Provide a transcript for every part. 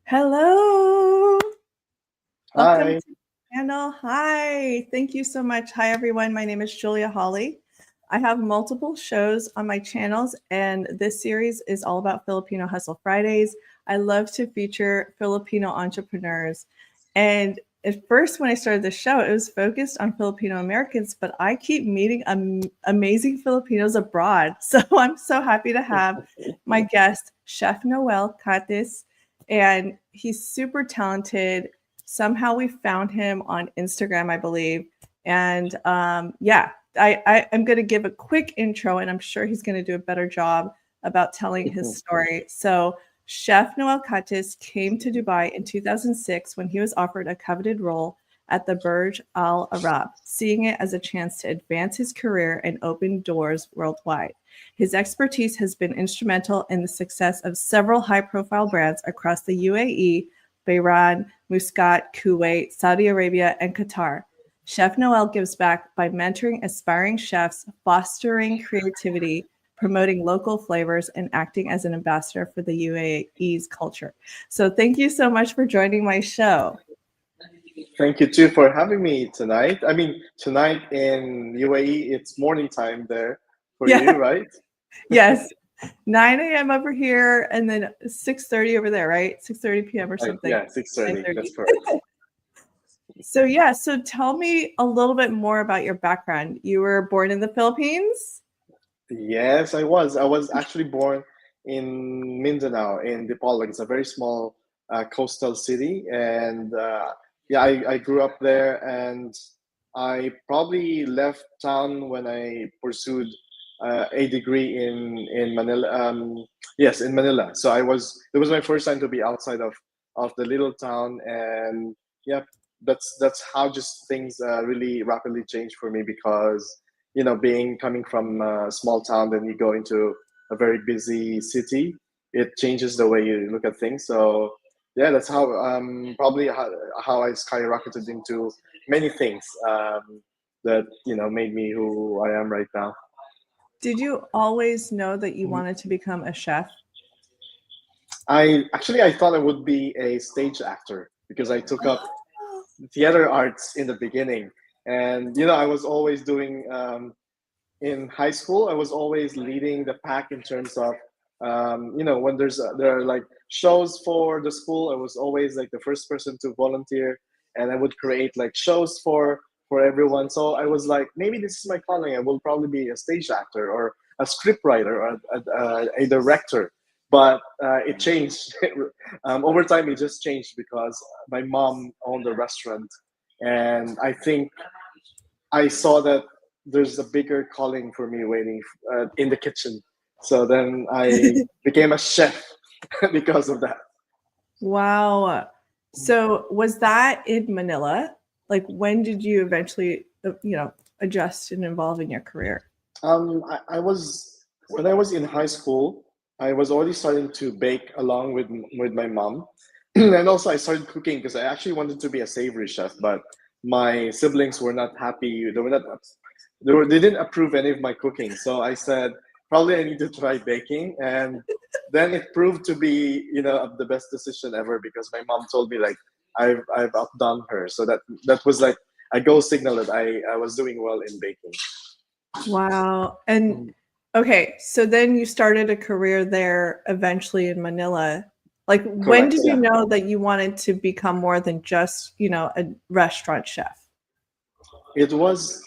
Hello. Welcome Hi. to the channel. Hi. Thank you so much. Hi, everyone. My name is Julia Holly. I have multiple shows on my channels, and this series is all about Filipino Hustle Fridays. I love to feature Filipino entrepreneurs. And at first, when I started the show, it was focused on Filipino Americans, but I keep meeting amazing Filipinos abroad. So I'm so happy to have my guest, Chef Nouel Catis, and he's super talented. Somehow we found him on Instagram, I believe. And I'm going to give a quick intro, and I'm sure he's going to do a better job about telling his story. So, Chef Nouel Catis came to Dubai in 2006 when he was offered a coveted role at the Burj Al Arab, seeing it as a chance to advance his career and open doors worldwide. His expertise has been instrumental in the success of several high-profile brands across the UAE, Bahrain, Muscat, Kuwait, Saudi Arabia, and Qatar. Chef Nouel gives back by mentoring aspiring chefs, fostering creativity, promoting local flavors, and acting as an ambassador for the UAE's culture. So thank you so much for joining my show. Thank you too for having me tonight. I mean, tonight in UAE, it's morning time there for Yeah, you, right? yes. 9 a.m. over here and then 6:30 over there, right? 6:30 p.m. or something. Yeah, 6:30. 9:30. That's correct. So tell me a little bit more about your background. You were born in the Philippines? Yes, I was. I was actually born in Mindanao in Dipolog. It's a very small coastal city, and yeah, I grew up there, and I probably left town when I pursued a degree in Manila. Yes, in Manila. So it was my first time to be outside of the little town, and yeah, that's how just things really rapidly changed for me because being coming from a small town, then you go into a very busy city, it changes the way you look at things. So yeah, that's how probably how I skyrocketed into many things that made me who I am right now. Did you always know that you Mhm. wanted to become a chef? I thought I would be a stage actor because I took up theater arts in the beginning, and I was always doing in high school, I was always leading the pack in terms of, when there are like shows for the school, I was always like the first person to volunteer, and I would create like shows for everyone. So I was like, maybe this is my calling. I will probably be a stage actor or a script writer or a director. But it changed. Over time, it just changed because my mom owned a restaurant, and I think I saw that there's a bigger calling for me waiting in the kitchen. So then I became a chef because of that. Wow. So was that in Manila? Like when did you eventually, adjust and evolve in your career? I was when I was in high school, I was already starting to bake along with my mom, and also I started cooking because I actually wanted to be a savory chef, but my siblings were not happy. They didn't approve any of my cooking. So I said probably I need to try baking, and then it proved to be the best decision ever because my mom told me like I've outdone her. So that was like a go signal that I was doing well in baking. Wow. And okay, so then you started a career there eventually in Manila. Like when Correct. did you Yeah. know that you wanted to become more than just, a restaurant chef? It was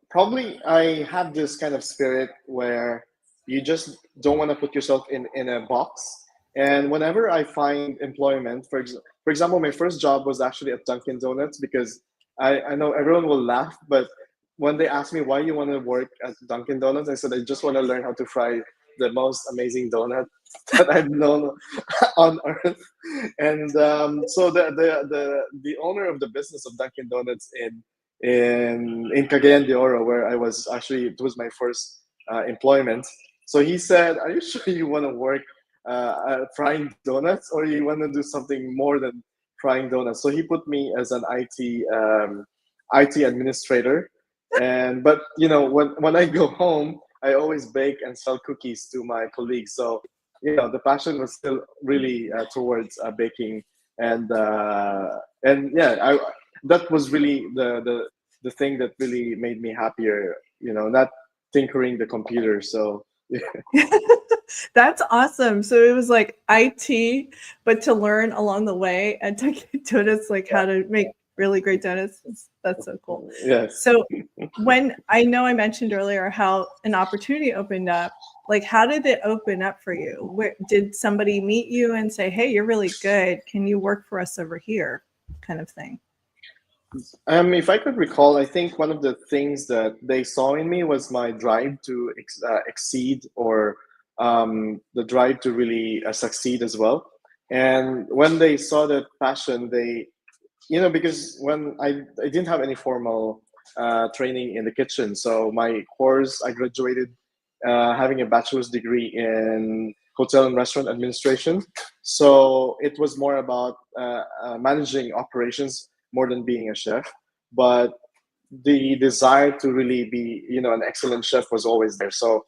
probably I had this kind of spirit where you just don't want to put yourself in a box. And whenever I find employment, for example, my first job was actually at Dunkin' Donuts because I know everyone will laugh, but when they asked me why you want to work at Dunkin' Donuts, I said I just want to learn how to fry the most amazing donut that I've known on earth. And so the owner of the business of Dunkin' Donuts in Cagayan de Oro, where I was actually it was my first employment. So he said, "Are you sure you want to work frying donuts, or you want to do something more than frying donuts?" So he put me as an IT administrator, and but when I go home, I always bake and sell cookies to my colleagues. So the passion was still really towards baking and yeah, that was really the thing that really made me happier. Not tinkering the computer. So That's awesome. So it was like IT, but to learn along the way and to get donuts, like how to make really great donuts. That's so cool. yes. So when I know I mentioned earlier how an opportunity opened up, like how did it open up for you? Where did somebody meet you and say, "Hey, you're really good. Can you work for us over here?" kind of thing? If I could recall, I think one of the things that they saw in me was my drive to exceed, or the drive to really succeed as well. And when they saw that passion, because when I didn't have any formal training in the kitchen, so my course, I graduated having a bachelor's degree in hotel and restaurant administration. So it was more about managing operations more than being a chef. But the desire to really be, an excellent chef was always there. So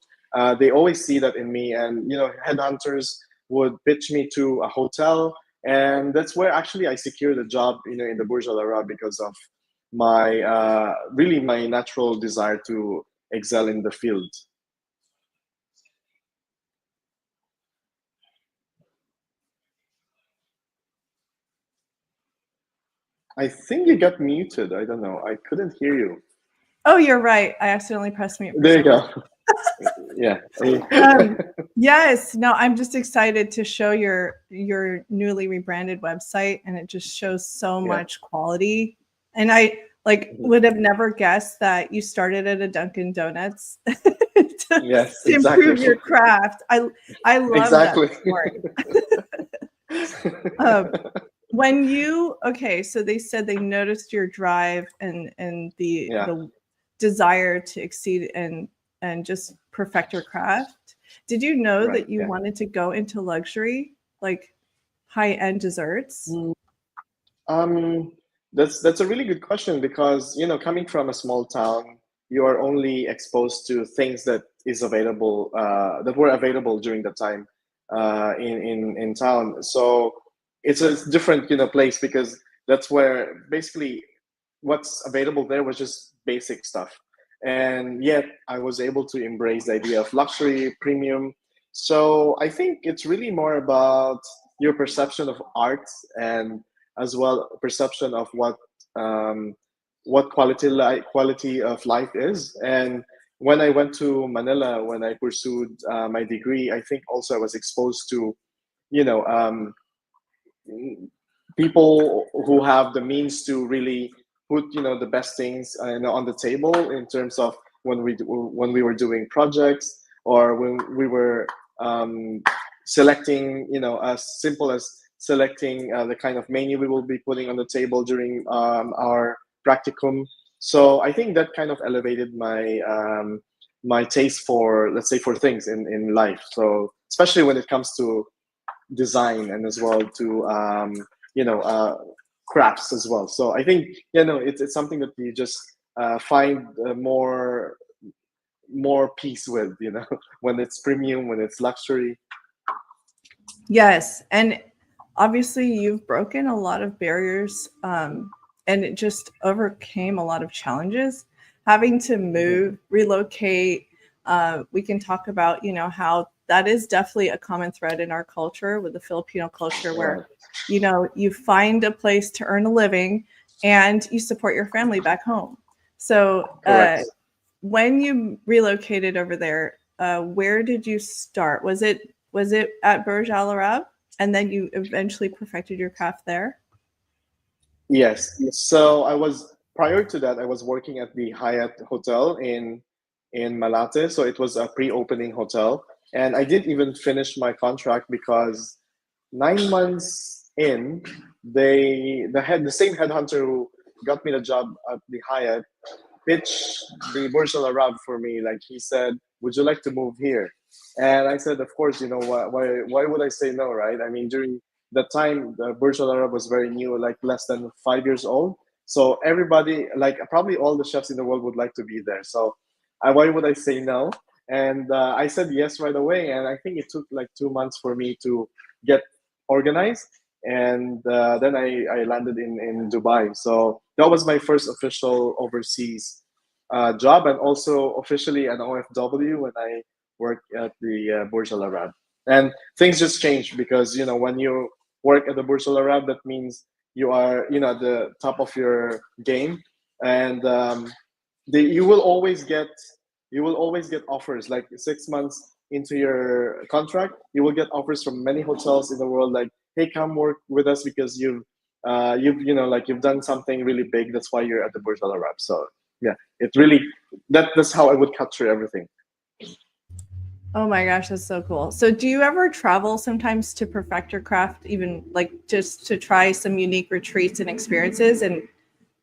they always see that in me, and headhunters would pitch me to a hotel, and that's where actually I secured a job, in the Burj Al Arab, because of my really my natural desire to excel in the field. I think you got muted. I don't know. I couldn't hear you. Oh, you're right. I accidentally pressed mute for There you some go. Yeah. Yes. No, I'm just excited to show your newly rebranded website, and it just shows so Yeah. much quality. And I would have never guessed that you started at a Dunkin' Donuts to, Yes, to exactly. improve your craft. I love Exactly. that story. So they said they noticed your drive and the Yeah. the desire to exceed and just perfect your craft. Did you know Right. that you Yeah. wanted to go into luxury, like high-end desserts? Um, that's a really good question, because coming from a small town, you are only exposed to things that were available during the time in town. So it's a different place, because that's where basically what's available there was just basic stuff, and yet I was able to embrace the idea of luxury, premium. So I think it's really more about your perception of art, and as well perception of what quality of life is. And when I went to Manila, when I pursued my degree, I think also I was exposed to you know um, people who have the means to really put the best things on the table, in terms of when we were doing projects, or when we were selecting, as simple as selecting the kind of menu we will be putting on the table during our practicum. So I think that kind of elevated my taste for, let's say, for things in life. So especially when it comes to design, and as well to you know uh, crafts as well. So I think it's something that you just find more peace with, when it's premium, when it's luxury. Yes, and obviously you've broken a lot of barriers, and it just overcame a lot of challenges. Having to move, relocate. We can talk about how that is definitely a common thread in our culture, with the Filipino culture, Right. where you find a place to earn a living and you support your family back home. So Correct. when you relocated over there, where did you start? Was it at Burj Al Arab, and then you eventually perfected your craft there? Yes. So prior to that, I was working at the Hyatt Hotel in Malate. So it was a pre-opening hotel, and I didn't even finish my contract, because 9 months in, the same headhunter who got me the job at the Hyatt pitched the Burj Al Arab for me. Like, he said, "Would you like to move here?" And I said, "Of course. Why would I say no, right? I mean, during that time, the Burj Al Arab was very new, like less than 5 years old. So everybody, like probably all the chefs in the world, would like to be there. So why would I say no?" And I said yes right away. And I think it took like 2 months for me to get organized. and then I landed in Dubai. So that was my first official overseas job, and also officially an OFW when I worked at the Burj Al Arab. And things just changed because when you work at the Burj Al Arab, that means you are at the top of your game, and you will always get offers like 6 months into your contract. You will get offers from many hotels in the world, like, hey, come work with us because you've done something really big. That's why you're at the Burj Al Arab. So yeah, it really that's how I would capture everything. Oh my gosh, that's so cool. So do you ever travel sometimes to perfect your craft, even like just to try some unique retreats and experiences and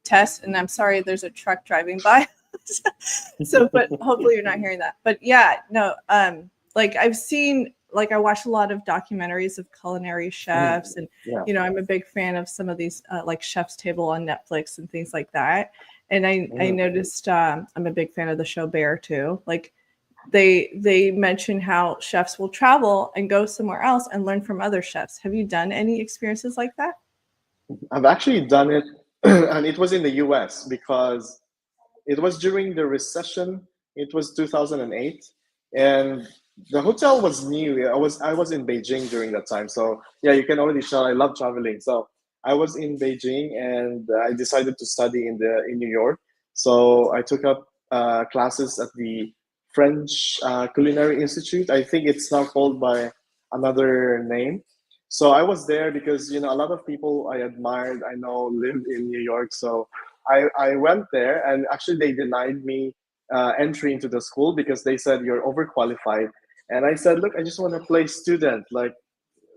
test? And I'm sorry, there's a truck driving by. So, but hopefully you're not hearing that. But yeah, no, like I've seen, like I watch a lot of documentaries of culinary chefs, and Yeah. I'm a big fan of some of these like Chef's Table on Netflix and things like that. And I noticed I'm a big fan of the show Bear too. Like they mention how chefs will travel and go somewhere else and learn from other chefs. Have you done any experiences like that? I've actually done it, and it was in the US because it was during the recession. It was 2008, and the hotel was new. I was in Beijing during that time, so yeah, you can already tell I love traveling. So I was in Beijing, and I decided to study in New York. So I took up classes at the French Culinary Institute. I think it's now called by another name. So I was there because a lot of people I admired, I know, lived in New York. So I went there, and actually they denied me entry into the school because they said you're overqualified. And I said, look, I just want to play student, like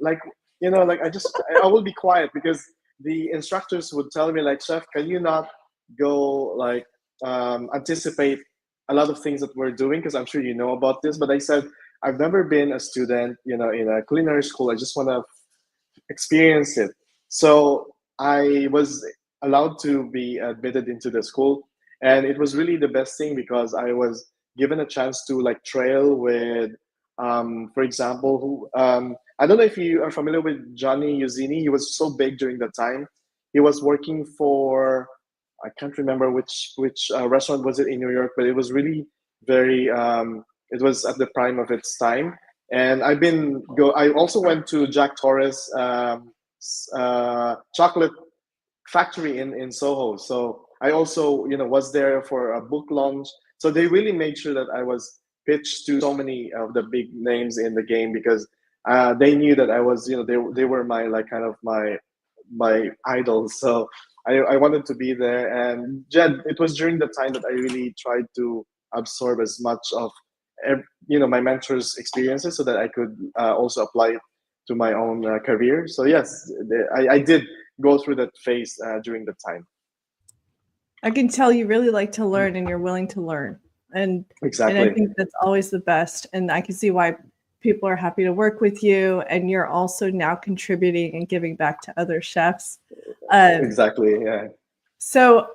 like I will be quiet because the instructors would tell me, like, chef, can you not go, like, anticipate a lot of things that we're doing, because I'm sure you know about this. But I said, I've never been a student in a culinary school. I just want to experience it. So I was allowed to be admitted into the school, and it was really the best thing because I was given a chance to, like, trail with, for example, who I don't know if you are familiar with Johnny Uzzini. He was so big during that time. He was working for, I can't remember which restaurant was it in New York, but it was really very. It was at the prime of its time. And I also went to Jack Torres chocolate factory in Soho. So I also was there for a book launch. So they really made sure that I was pitched to so many of the big names in the game because they knew that I was they were my, like, kind of my idols. So I wanted to be there. And Jed, it was during the time that I really tried to absorb as much of my mentors' experiences so that I could also apply it to my own career. So yes, I did go through that phase during the time. I can tell you really like to learn and you're willing to learn. And Exactly. I think that's always the best. And I can see why people are happy to work with you. And you're also now contributing and giving back to other chefs. Exactly. Yeah. So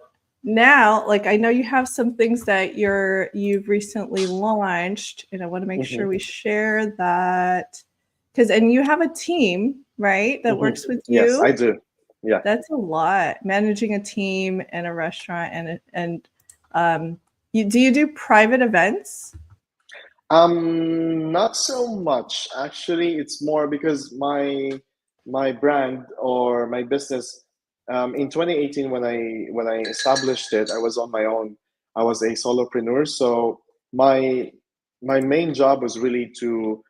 now, like, I know you have some things that you've recently launched, and I want to make sure we share that and you have a team, right, that works with you. Yes, I do. Yeah. That's a lot, managing a team and a restaurant, and do you do private events? Not so much. Actually, it's more because my brand or my business, in 2018 when I established it, I was on my own. I was a solopreneur. So my main job was really to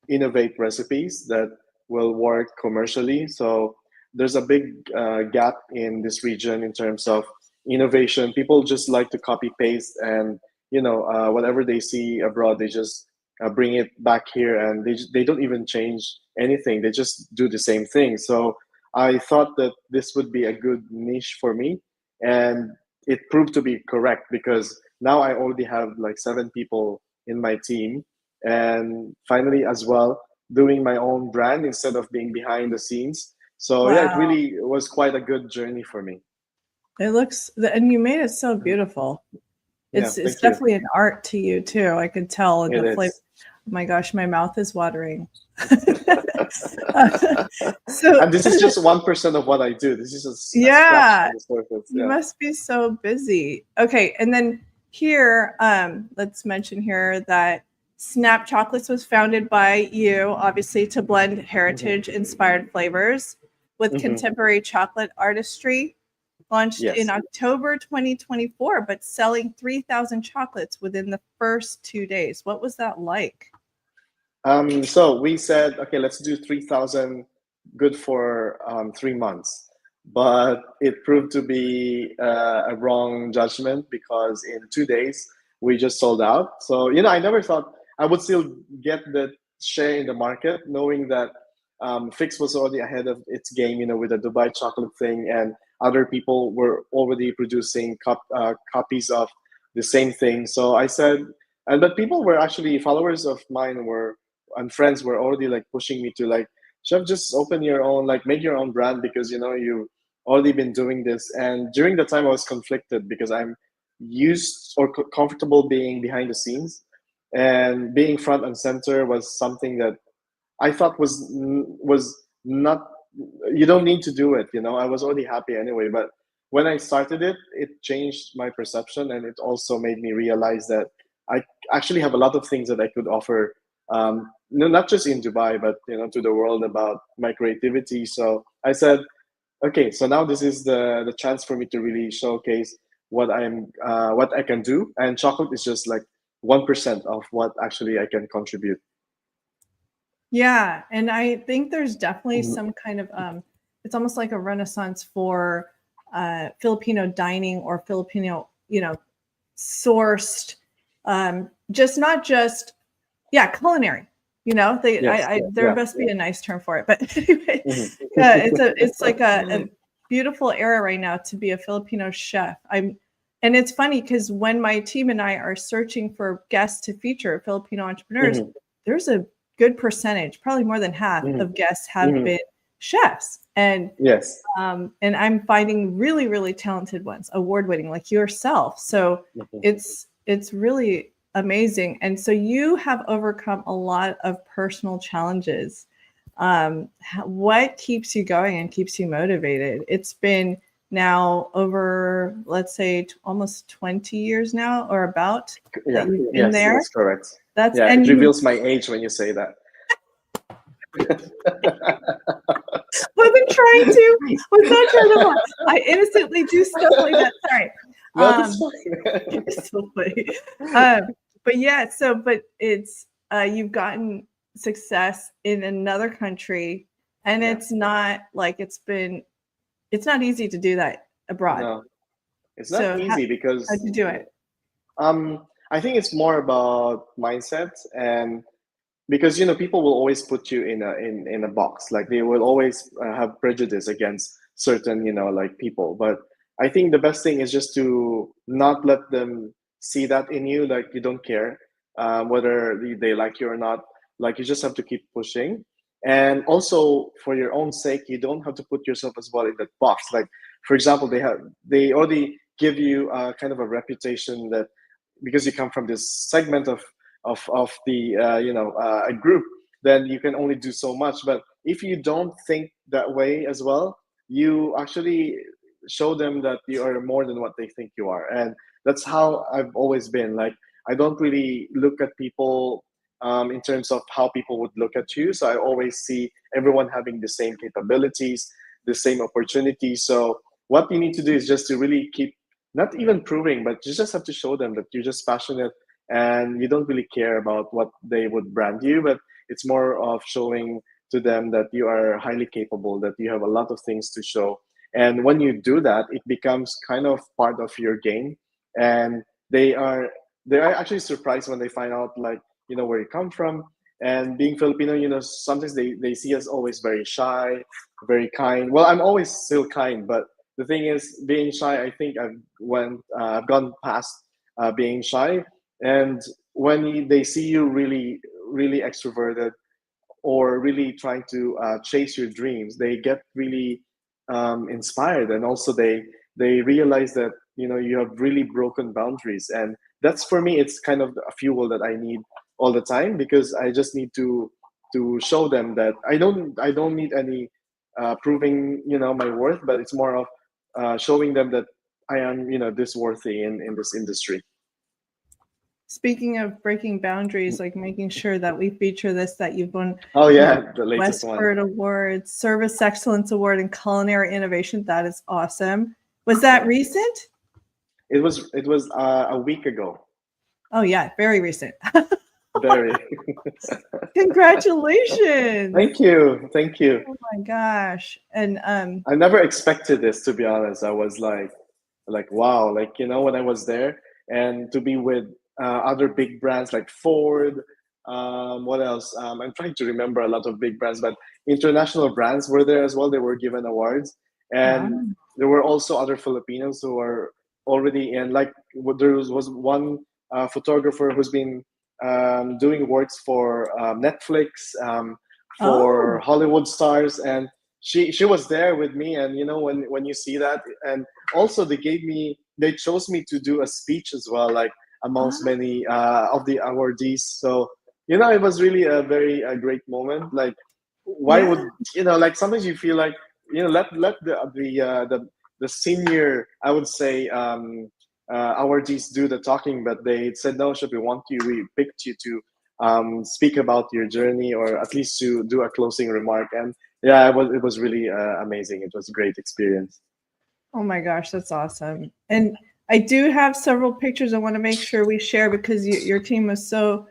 innovate recipes that will work commercially. So there's a big gap in this region in terms of innovation. People just like to copy paste, and whatever they see abroad, they just bring it back here, and they don't even change anything. They just do the same thing. So I thought that this would be a good niche for me, and it proved to be correct because now I already have like 7 people in my team, and finally as well doing my own brand instead of being behind the scenes. So yeah, it Wow. really was quite a good journey for me. It looks, and you made it so beautiful. It's Thank you. definitely an art to you too. I could tell in It the flavor. is. Oh my gosh, my mouth is watering. So And this is just 1% of what I do. This is a scratch yeah, on the surface. you Yeah. must be so busy. Okay, and then here, let's mention here that Sna'ap Chocolates was founded by you, obviously, to blend heritage-inspired flavors with contemporary chocolate artistry. Launched in Yes. October 2024, but selling 3,000 chocolates within the first 2 days. What was that like? So we said, okay, let's do 3,000, good for 3 months. But it proved to be a wrong judgment because in 2 days we just sold out. So, I never thought I would still get the share in the market, knowing that Fix was already ahead of its game, with the Dubai chocolate thing, and other people were already producing copies of the same thing. So I said, but people were actually followers of mine were and friends were already like pushing me to like, Chef, just open your own, like make your own brand because you've already been doing this. And during the time I was conflicted because I'm used or comfortable being behind the scenes, and being front and center was something that I thought was not. You don't need to do it. I was already happy anyway. But when I started it, it changed my perception, and it also made me realize that I actually have a lot of things that I could offer. No, not just in Dubai, but to the world about my creativity. So I said, okay, so now this is the chance for me to really showcase what I can do, and chocolate is just like 1% of what actually I can contribute. Yeah, and I think there's definitely Mhm. some kind of it's almost like a renaissance for Filipino dining or Filipino, sourced, just not just culinary. Yes, There yeah. must be a nice term for it, but anyway, Mhm. yeah, it's like a beautiful era right now to be a Filipino chef. And it's funny because when my team and I are searching for guests to feature Filipino entrepreneurs, Mhm. there's a good percentage, probably more than half Mhm. of guests have Mhm. been chefs. Yes. And I'm finding really, really talented ones, award winning like yourself. So Mhm. it's really amazing. And so you have overcome a lot of personal challenges. What keeps you going and keeps you motivated? It's been now over, let's say, almost 20 years now, or about, that Yeah. you've been Yes, there. that's correct. That's Yeah, and it you reveals my age when you say that. wasn't trying to was not trying to lie. I innocently do stuff like that. Sorry. No, that's Um, fine. you're so funny. But yeah, but it's you've gotten success in another country, and Yeah. it's not like it's not easy to do that abroad. No, it's not So easy how'd because you do it? I think it's more about mindset, and because people will always put you in a box, like they will always have prejudice against certain like people. But I think the best thing is just to not let them see that in you, like you don't care whether they like you or not. Like you just have to keep pushing, and also for your own sake you don't have to put yourself as well in that box. Like for example, they already give you kind of a reputation that because you come from this segment of the a group, then you can only do so much. But if you don't think that way as well, you actually show them that you are more than what they think you are. And that's how I've always been. Like I don't really look at people in terms of how people would look at you. So I always see everyone having the same capabilities, the same opportunities. So what you need to do is just to really keep not even proving, but you just have to show them that you're just passionate and you don't really care about what they would brand you, but it's more of showing to them that you are highly capable, that you have a lot of things to show. And when you do that, it becomes kind of part of your game. And they are actually surprised when they find out like where you come from. And being Filipino, sometimes they see us always very shy, very kind. Well, I'm always still kind, but the thing is, being shy, I think I've gone past being shy. And when they see you really, really extroverted or really trying to chase your dreams, they get really inspired, and also they realize that you have really broken boundaries, and that's for me. It's kind of a fuel that I need all the time because I just need to show them that I don't need any proving my worth, but it's more of showing them that I am this worthy in this industry. Speaking of breaking boundaries, like making sure that we feature this, that you've won Oh yeah, the latest one. Westward Award, Service Excellence Award in Culinary Innovation. That is awesome. Was that recent? It was a week ago. Oh yeah, very recent. Very. Congratulations. Thank you. Oh my gosh. And I never expected this, to be honest. I was like wow, like when I was there, and to be with other big brands like Ford. What else? I'm trying to remember a lot of big brands, but international brands were there as well. They were given awards, and wow. there were also other Filipinos who are already in. Like there was one photographer who's been doing works for Netflix, for Hollywood stars, and she was there with me. And when you see that, and also they chose me to do a speech as well, like amongst many of the awardees. So it was really a very great moment. Like why would like sometimes you feel like let the senior, I would say, awardees do the talking, but they said no, Shep, we picked you to speak about your journey, or at least to do a closing remark. And yeah, it was really amazing. It was a great experience. Oh my gosh, that's awesome. And I do have several pictures I want to make sure we share, because your team was so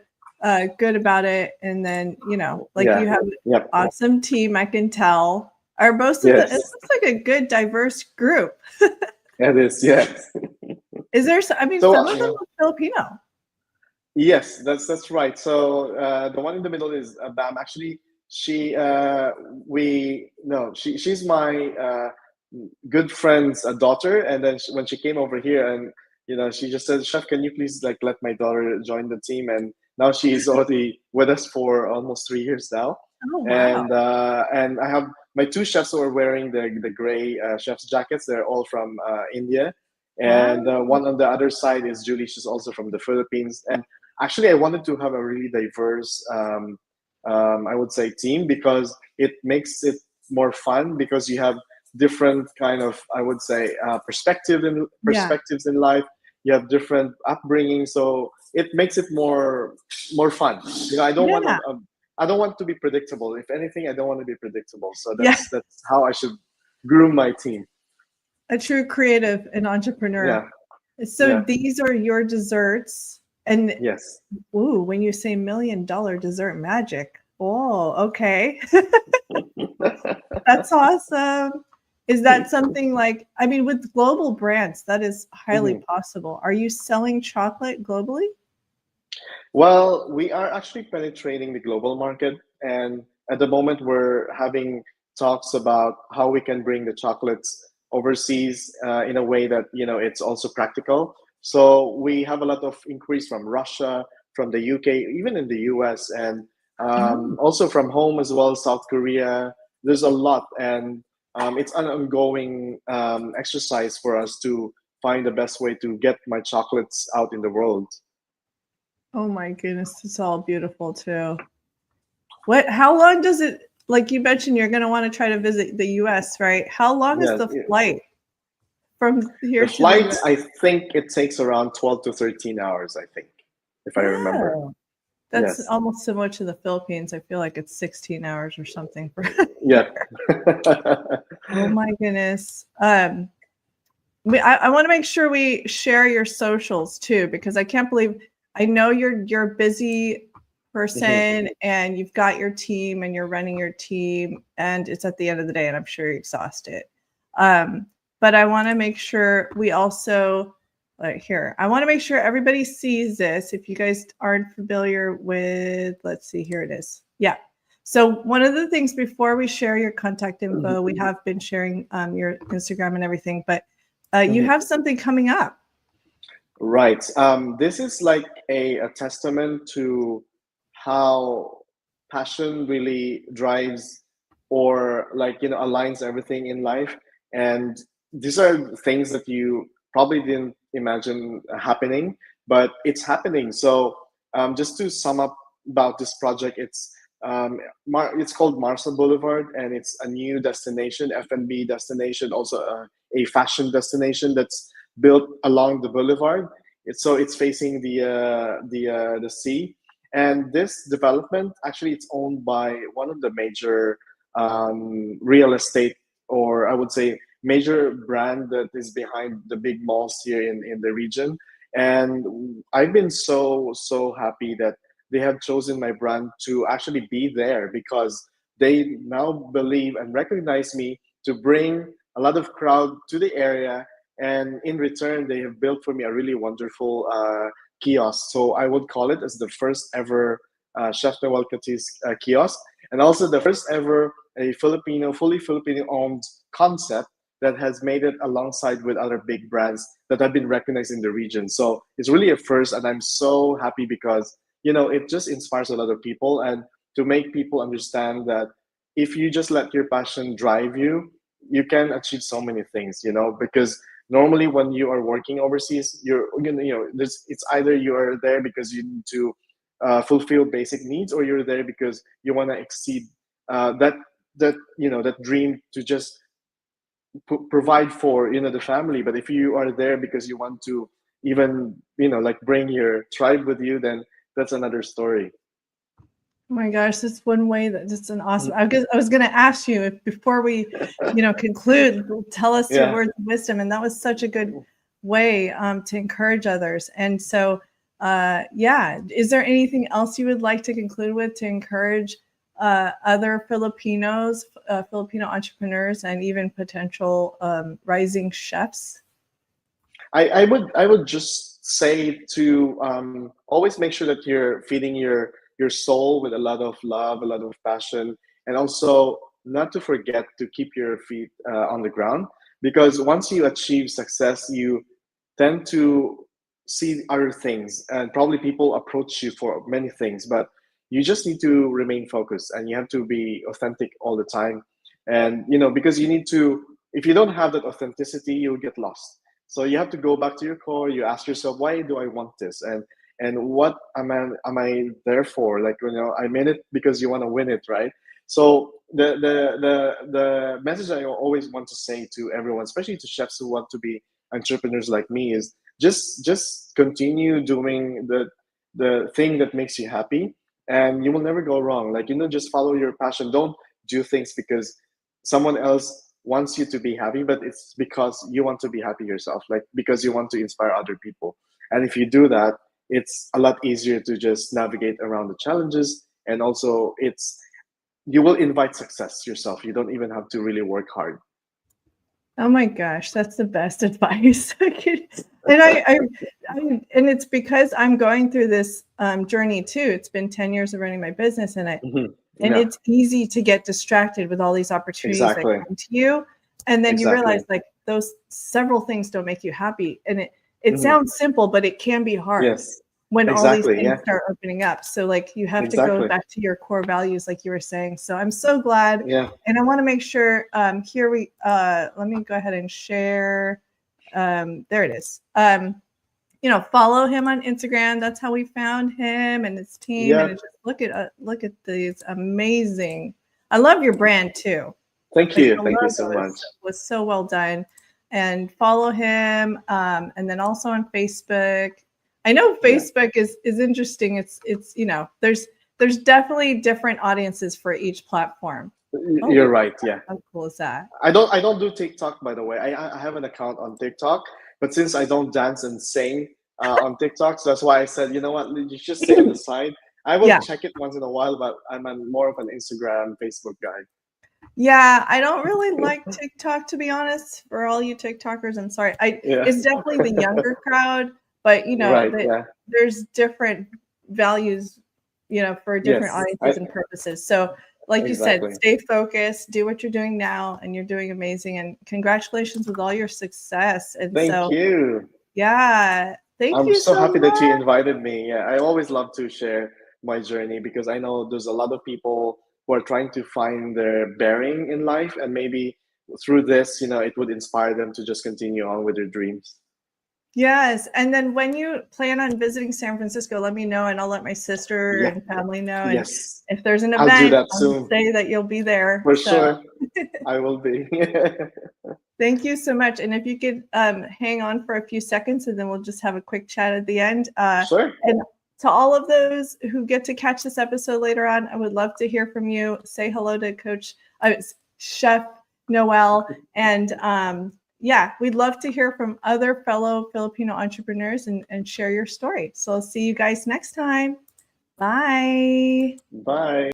good about it. And then, you have an awesome team, I can tell. Are most of it looks like a good diverse group. It is, yes. Is there, some of them are Filipino. Yes, that's right. So the one in the middle is Bam. Actually, she's my good friend's daughter. And then when she came over here, and she just said, Chef, can you please let my daughter join the team? And now she's already with us for almost 3 years now. Oh, wow. And I have my two chefs who are wearing the gray chef's jackets. They're all from India. And one on the other side is Julie. She's also from the Philippines. And actually, I wanted to have a really diverse, I would say, team, because it makes it more fun, because you have different kind of, I would say, perspectives in life. You have different upbringing, so it makes it more fun. I don't want to be predictable. If anything, I don't want to be predictable. So that's how I should groom my team. A true creative and entrepreneur. Yeah. So these are your desserts. And yes. Ooh, when you say $1 million dessert magic. Oh, okay. That's awesome. Is that something like, with global brands, that is highly possible. Are you selling chocolate globally? Well, we are actually penetrating the global market. And at the moment, we're having talks about how we can bring the chocolates overseas in a way that, it's also practical. So we have a lot of inquiries from Russia, from the UK, even in the US, and also from home as well, South Korea. There's a lot. And it's an ongoing exercise for us to find the best way to get my chocolates out in the world. Oh my goodness, it's all beautiful too. How long does it, like you mentioned, you're going to want to try to visit the US, right? How long is the flight from here to the US? I think it takes around 12 to 13 hours, I think, if I remember. That's almost similar to the Philippines. I feel like it's 16 hours or something. Yeah. Oh my goodness. I want to make sure we share your socials too, because I can't believe, I know you're a busy person and you've got your team and you're running your team, and it's at the end of the day and I'm sure you're exhausted. But I want to make sure we also, I want to make sure everybody sees this. If you guys aren't familiar with, let's see, here it is. Yeah. So one of the things before we share your contact info, we have been sharing your Instagram and everything, but you have something coming up. Right. This is like a testament to how passion really drives, or aligns everything in life. And these are things that you probably didn't imagine happening, but it's happening. So just to sum up about this project, it's It's called Marsa Boulevard, and it's a new destination, F&B destination, also a fashion destination that's built along the boulevard. It's facing the sea, and this development actually it's owned by one of the major real estate, or I would say major brand that is behind the big malls here in the region. And I've been so happy that they have chosen my brand to actually be there, because they now believe and recognize me to bring a lot of crowd to the area. And in return, they have built for me a really wonderful kiosk. So I would call it as the first ever Chef Nouel Catis kiosk, and also the first ever a fully Filipino owned concept that has made it alongside with other big brands that have been recognized in the region. So it's really a first, and I'm so happy because it just inspires a lot of people, and to make people understand that if you just let your passion drive you, you can achieve so many things. Because normally when you are working overseas, it's either you are there because you need to fulfill basic needs, or you're there because you want to exceed that dream to just provide for the family. But if you are there because you want to even like bring your tribe with you, then that's another story. Oh my gosh, that's one way that's an awesome. I was going to ask you if before we, conclude, tell us your words of wisdom, and that was such a good way to encourage others. And so, is there anything else you would like to conclude with to encourage other Filipinos, Filipino entrepreneurs, and even potential rising chefs? I would just say to always make sure that you're feeding your soul with a lot of love, a lot of passion, and also not to forget to keep your feet on the ground. Because once you achieve success, you tend to see other things, and probably people approach you for many things, but you just need to remain focused, and you have to be authentic all the time. And because you need to, if you don't have that authenticity, you'll get lost. So you have to go back to your core. You ask yourself, why do I want this? And what am I there for? Like, I'm in it because you want to win it, right? So the message I always want to say to everyone, especially to chefs who want to be entrepreneurs like me, is just continue doing the thing that makes you happy, and you will never go wrong. Like, just follow your passion. Don't do things because someone else wants you to be happy, but it's because you want to be happy yourself, like because you want to inspire other people. And if you do that, it's a lot easier to just navigate around the challenges, and also you will invite success yourself. You don't even have to really work hard. Oh my gosh, that's the best advice. And I and it's because I'm going through this journey too. It's been 10 years of running my business, and it's easy to get distracted with all these opportunities that come to you, and then you realize like those several things don't make you happy, and it sounds simple, but it can be hard when all these things start opening up. So like you have to go back to your core values, like you were saying. So I'm so glad, and I want to make sure here let me go ahead and share. There it is. Follow him on Instagram. That's how we found him and his team. And just look at these amazing. I love your brand too. Thank you so much. Was so well done. And follow him, and then also on Facebook. I know Facebook is interesting. It's there's definitely different audiences for each platform. You're right. Yeah. How cool is that? I don't do TikTok, by the way. I have an account on TikTok, but since I don't dance and sing on TikTok, so that's why I said, you know what, you just stay on the side. I will check it once in a while, but I'm more of an Instagram, Facebook guy. Yeah, I don't really like TikTok, to be honest. For all you TikTokers, I'm sorry. It's definitely the younger crowd, but there's different values, for different audiences and purposes. So like you said, stay focused, do what you're doing now, and you're doing amazing. And congratulations with all your success. And thank you. Yeah. I'm so happy that you invited me. Yeah, I always love to share my journey, because I know there's a lot of people who are trying to find their bearing in life, and maybe through this, it would inspire them to just continue on with their dreams. Yes. And then when you plan on visiting San Francisco, let me know and I'll let my sister Yeah. and family know. And Yes. if there's an I'll do event, that I'll soon. say that you'll be there. For So sure. I will be. thank you so much. And if you could hang on for a few seconds and then we'll just have a quick chat at the end. Sure. And to all of those who get to catch this episode later on, I would love to hear from you. Say hello to Chef Nouel. And yeah, we'd love to hear from other fellow Filipino entrepreneurs and share your story. So I'll see you guys next time. Bye. Bye.